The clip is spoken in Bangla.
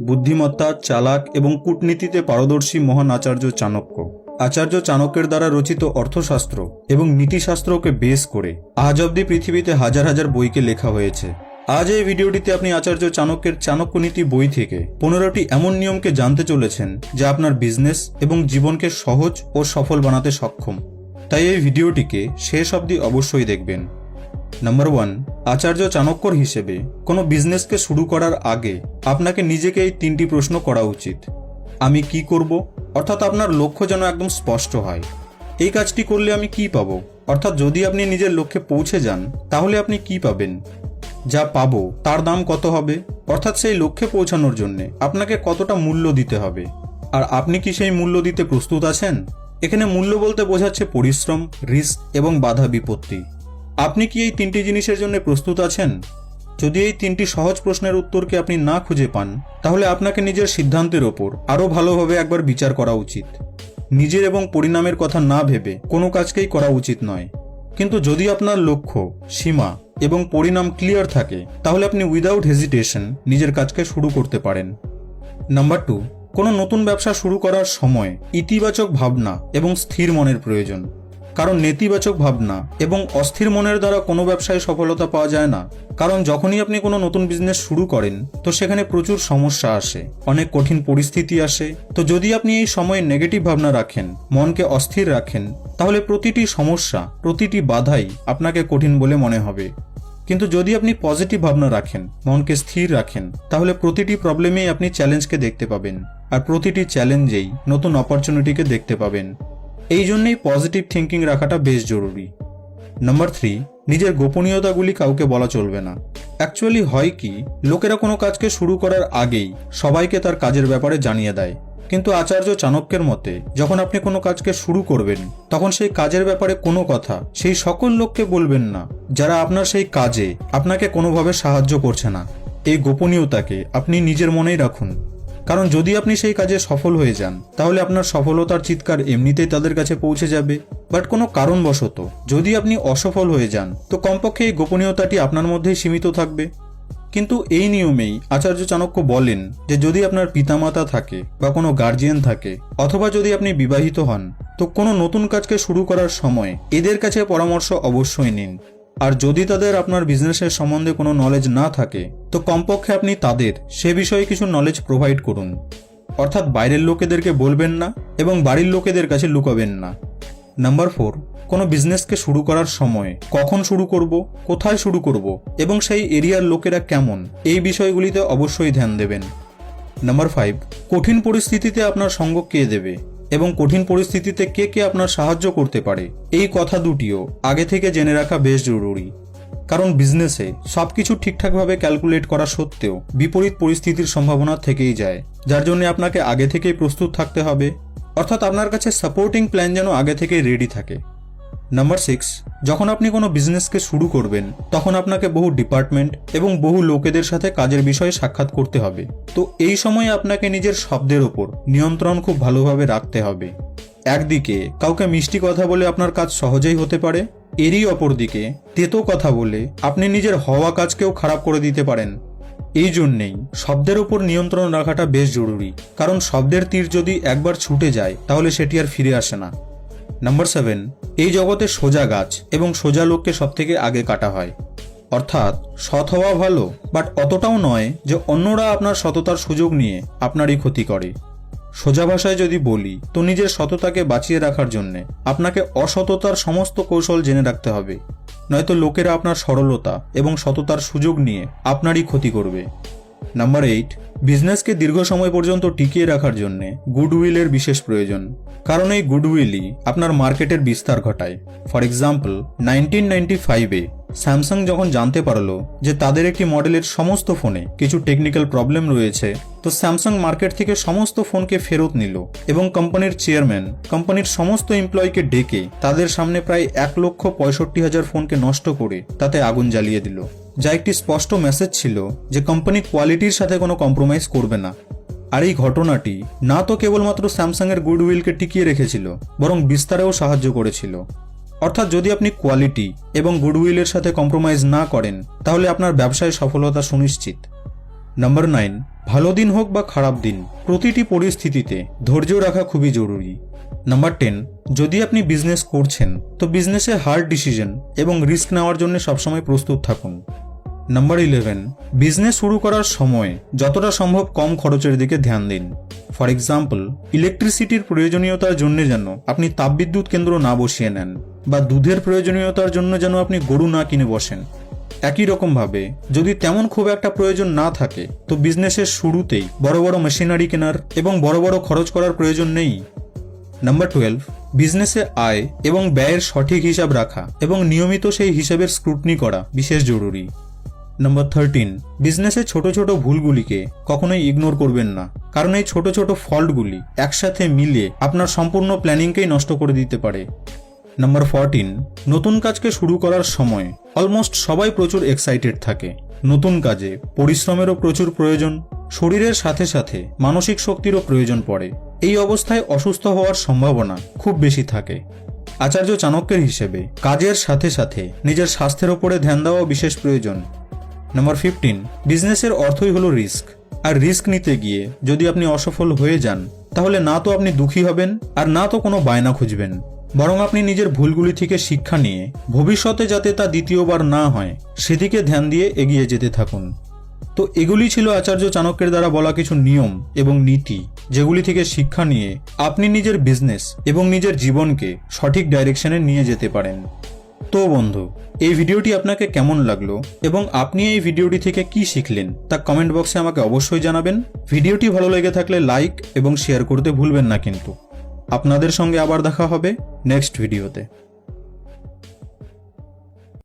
বুদ্ধিমত্তা, চালাক এবং কূটনীতিতে পারদর্শী মহান আচার্য চাণক্য। আচার্য চাণক্যের দ্বারা রচিত অর্থশাস্ত্র এবং নীতিশাস্ত্রকে বেস করে আজ অবধি পৃথিবীতে হাজার হাজার বইকে লেখা হয়েছে। আজ এই ভিডিওটিতে আপনি আচার্য চাণক্যের চাণক্য নীতি বই থেকে 15টি এমন নিয়মকে জানতে চলেছেন যা আপনার বিজনেস এবং জীবনকে সহজ ও সফল বানাতে সক্ষম। তাই এই ভিডিওটিকে শেষ অবধি অবশ্যই দেখবেন। নাম্বার 1, আচার্য চাণক্যর হিসেবে কোনো বিজনেসকে শুরু করার আগে আপনাকে নিজেকে এই 3টি প্রশ্ন করা উচিত। আমি কি করব? অর্থাৎ আপনার লক্ষ্য যেন একদম স্পষ্ট হয়। এই কাজটি করলে আমি কি পাবো? অর্থাৎ যদি আপনি নিজের লক্ষ্যে পৌঁছে যান তাহলে আপনি কি পাবেন? যা পাবো তার দাম কত হবে? অর্থাৎ সেই লক্ষ্যে পৌঁছানোর জন্য আপনাকে কতটা মূল্য দিতে হবে, আর আপনি কি সেই মূল্য দিতে প্রস্তুত আছেন? এখানে মূল্য বলতে বোঝাচ্ছে পরিশ্রম, রিস্ক এবং বাধা বিপত্তি। আপনি কি এই 3টি জিনিসের জন্য প্রস্তুত আছেন? যদি এই 3টি সহজ প্রশ্নের উত্তরকে আপনি না খুঁজে পান তাহলে আপনাকে নিজের সিদ্ধান্তের ওপর আরও ভালোভাবে একবার বিচার করা উচিত। নিজের এবং পরিণামের কথা না ভেবে কোনো কাজকেই করা উচিত নয়। কিন্তু যদি আপনার লক্ষ্য, সীমা এবং পরিণাম ক্লিয়ার থাকে তাহলে আপনি উইদাউট হেজিটেশন নিজের কাজকে শুরু করতে পারেন। নাম্বার 2, কোনো নতুন ব্যবসা শুরু করার সময় ইতিবাচক ভাবনা এবং স্থির মনের প্রয়োজন। কারণ নেতিবাচক ভাবনা এবং অস্থির মনের দ্বারা কোনো ব্যবসায় সফলতা পাওয়া যায় না। কারণ যখনই আপনি কোনো নতুন বিজনেস শুরু করেন তো সেখানে প্রচুর সমস্যা আসে, অনেক কঠিন পরিস্থিতি আসে। তো যদি আপনি এই সময়ে নেগেটিভ ভাবনা রাখেন, মনকে অস্থির রাখেন, তাহলে প্রতিটি সমস্যা, প্রতিটি বাধাই আপনাকে কঠিন বলে মনে হবে। কিন্তু যদি আপনি পজিটিভ ভাবনা রাখেন, মনকে স্থির রাখেন, তাহলে প্রতিটি প্রবলেমেই আপনি চ্যালেঞ্জকে দেখতে পাবেন, আর প্রতিটি চ্যালেঞ্জেই নতুন অপরচুনিটিকে দেখতে পাবেন। এই জন্যই পজিটিভ থিঙ্কিং রাখাটা বেশ জরুরি। নাম্বার 3, নিজের গোপনীয়তাগুলি কাউকে বলা চলবে না। অ্যাকচুয়ালি হয় কি, লোকেরা কোনো কাজকে শুরু করার আগেই সবাইকে তার কাজের ব্যাপারে জানিয়ে দেয়। কিন্তু আচার্য চাণক্যের মতে যখন আপনি কোনো কাজকে শুরু করবেন তখন সেই কাজের ব্যাপারে কোনো কথা সেই সকল লোককে বলবেন না যারা আপনার সেই কাজে আপনাকে কোনোভাবে সাহায্য করছে না। এই গোপনীয়তাকে আপনি নিজের মনেই রাখুন। কারণ যদি আপনি সেই কাজে সফল হয়ে যান তাহলে আপনার সফলতার চিৎকার এমনিতেই তাদের কাছে পৌঁছে যাবে। বাট কোনো কারণবশত যদি আপনি অসফল হয়ে যান তো কমপক্ষে এই গোপনীয়তাটি আপনার মধ্যেই সীমিত থাকবে। কিন্তু এই নিয়মেই আচার্য চাণক্য বলেন যে যদি আপনার পিতামাতা থাকে বা কোনো গার্জিয়ান থাকে, অথবা যদি আপনি বিবাহিত হন, তো কোনো নতুন কাজকে শুরু করার সময় এদের কাছে পরামর্শ অবশ্যই নিন। আর যদি তাদের আপনার বিজনেসের সম্বন্ধে কোনো নলেজ না থাকে তো কমপক্ষে আপনি তাদের সে বিষয়ে কিছু নলেজ প্রোভাইড করুন। অর্থাৎ বাইরের লোকেদেরকে বলবেন না এবং বাড়ির লোকেদের কাছে লুকাবেন না। নাম্বার 4, কোনো বিজনেসকে শুরু করার সময় কখন শুরু করব, কোথায় শুরু করব এবং সেই এরিয়ার লোকেরা কেমন, এই বিষয়গুলিতে অবশ্যই ধ্যান দেবেন। নাম্বার 5, কঠিন পরিস্থিতিতে আপনার সঙ্গ কে দেবে এবং কঠিন পরিস্থিতিতে কে কে আপনার সাহায্য করতে পারে, এই কথা দুটিও আগে থেকে জেনে রাখা বেশ জরুরি। কারণ বিজনেসে সবকিছু ঠিকঠাকভাবে ক্যালকুলেট করা সত্ত্বেও বিপরীত পরিস্থিতির সম্ভাবনা থেকেই যায়, যার জন্য আপনাকে আগে থেকেই প্রস্তুত থাকতে হবে। অর্থাৎ আপনার কাছে সাপোর্টিং প্ল্যান যেন আগে থেকেই রেডি থাকে। নাম্বার 6, যখন আপনি কোনো বিজনেসকে শুরু করবেন তখন আপনাকে বহু ডিপার্টমেন্ট এবং বহু লোকেদের সাথে কাজের বিষয়ে সাক্ষাৎ করতে হবে। তো এই সময়ে আপনাকে নিজের শব্দের ওপর নিয়ন্ত্রণ খুব ভালোভাবে রাখতে হবে। একদিকে কাউকে মিষ্টি কথা বলে আপনার কাজ সহজেই হতে পারে, এরই অপর দিকে তেতো কথা বলে আপনি নিজের হওয়া কাজকেও খারাপ করে দিতে পারেন। এই জন্যেই শব্দের ওপর নিয়ন্ত্রণ রাখাটা বেশ জরুরি, কারণ শব্দের তীর যদি একবার ছুটে যায় তাহলে সেটি আর ফিরে আসে না। নাম্বার 7, এই জগতে সোজা গাছ এবং সোজা লোককে সবথেকে আগে কাটা হয়। অর্থাৎ সৎ হওয়া ভালো, বাট অতটাও নয় যে অন্যরা আপনার সততার সুযোগ নিয়ে আপনারই ক্ষতি করে। সোজা ভাষায় যদি বলি তো নিজের সততাকে বাঁচিয়ে রাখার জন্য আপনাকে অসততার সমস্ত কৌশল জেনে রাখতে হবে, নয়তো লোকেরা আপনার সরলতা এবং সততার সুযোগ নিয়ে আপনারই ক্ষতি করবে। নাম্বার 8, বিজনেসকে দীর্ঘ সময় পর্যন্ত টিকিয়ে রাখার জন্য গুডউইলের বিশেষ প্রয়োজন। কারণ এই গুডউইলই আপনার মার্কেটের বিস্তার ঘটায়। ফর এক্সাম্পল, 1995-এ স্যামসাং যখন জানতে পারলো যে তাদের একটি মডেলের সমস্ত ফোনে কিছু টেকনিক্যাল প্রবলেম রয়েছে, তো স্যামসাং মার্কেট থেকে সমস্ত ফোনকে ফেরত নিল এবং কোম্পানির চেয়ারম্যান কোম্পানির সমস্ত এমপ্লয়িকে ডেকে তাদের সামনে প্রায় 1,65,000 ফোনকে নষ্ট করে তাতে আগুন জ্বালিয়ে দিল, যা একটি স্পষ্ট মেসেজ ছিল যে কোম্পানি কোয়ালিটির সাথে কোনো কম্প্রোমাইজ করবে না। আর এই ঘটনাটি না তো কেবলমাত্র স্যামসাংয়ের গুডউইলকে টিকিয়ে রেখেছিল, বরং বিস্তারেও সাহায্য করেছিল। অর্থাৎ যদি আপনি কোয়ালিটি এবং গুডউইলের সাথে কম্প্রোমাইজ না করেন তাহলে আপনার ব্যবসায় সফলতা সুনিশ্চিত। নাম্বার 9, ভালো দিন হোক বা খারাপ দিন, প্রতিটি পরিস্থিতিতে ধৈর্য রাখা খুবই জরুরি। নাম্বার 10, যদি আপনি বিজনেস করছেন তো বিজনেসে হার্ড ডিসিশন এবং রিস্ক নেওয়ার জন্য সবসময় প্রস্তুত থাকুন। নাম্বার 11, বিজনেস শুরু করার সময় যতটা সম্ভব কম খরচের দিকে ধ্যান দিন। ফর এক্সাম্পল, ইলেকট্রিসিটির প্রয়োজনীয়তার জন্য যেন আপনি তাপবিদ্যুৎ কেন্দ্র না বসিয়ে নেন, বা দুধের প্রয়োজনীয়তার জন্য যেন আপনি গরু না কিনে বসেন। একই রকমভাবে যদি তেমন খুব একটা প্রয়োজন না থাকে তো বিজনেসের শুরুতেই বড় বড় মেশিনারি কেনার এবং বড় বড় খরচ করার প্রয়োজন নেই। নাম্বার 12, বিজনেসে আয় এবং ব্যয়ের সঠিক হিসাব রাখা এবং নিয়মিত সেই হিসাবের স্ক্রুটনি করা বিশেষ জরুরি। নাম্বার 13, বিজনেসে ছোট ছোট ভুলগুলিকে কখনোই ইগনোর করবেন না, কারণ এই ছোট ছোট ফল্টগুলি একসাথে মিলে আপনার সম্পূর্ণ প্ল্যানিংকেই নষ্ট করে দিতে পারে। নাম্বার 14, নতুন কাজকে শুরু করার সময় অলমোস্ট সবাই প্রচুর এক্সাইটেড থাকে। নতুন কাজে পরিশ্রমেরও প্রচুর প্রয়োজন, শরীরের সাথে সাথে মানসিক শক্তিরও প্রয়োজন পড়ে। এই অবস্থায় অসুস্থ হওয়ার সম্ভাবনা খুব বেশি থাকে। আচার্য চাণক্যের হিসেবে কাজের সাথে সাথে নিজের স্বাস্থ্যের ওপরে ধ্যান দেওয়া বিশেষ প্রয়োজন। নাম্বার 15, বিজনেসের অর্থই হলো রিস্ক, আর রিস্ক নিতে গিয়ে যদি আপনি অসফল হয়ে যান তাহলে না তো আপনি দুঃখী হবেন আর না তো কোনো বায়না খুঁজবেন, বরং আপনি নিজের ভুলগুলি থেকে শিক্ষা নিয়ে ভবিষ্যতে যাতে তা দ্বিতীয়বার না হয় সেদিকে ধ্যান দিয়ে এগিয়ে যেতে থাকুন। তো এগুলি ছিল আচার্য চাণক্যের দ্বারা বলা কিছু নিয়ম এবং নীতি, যেগুলি থেকে শিক্ষা নিয়ে আপনি নিজের বিজনেস এবং নিজের জীবনকে সঠিক ডাইরেকশনে নিয়ে যেতে পারেন। তো বন্ধু, এই ভিডিওটি আপনাকে কেমন লাগলো এবং আপনি এই ভিডিওটি থেকে কি শিখলেন তা কমেন্ট বক্সে আমাকে অবশ্যই জানাবেন। ভিডিওটি ভালো লেগে থাকলে লাইক এবং শেয়ার করতে ভুলবেন না কিন্তু। আপনাদের সঙ্গে আবার দেখা হবে নেক্সট ভিডিওতে।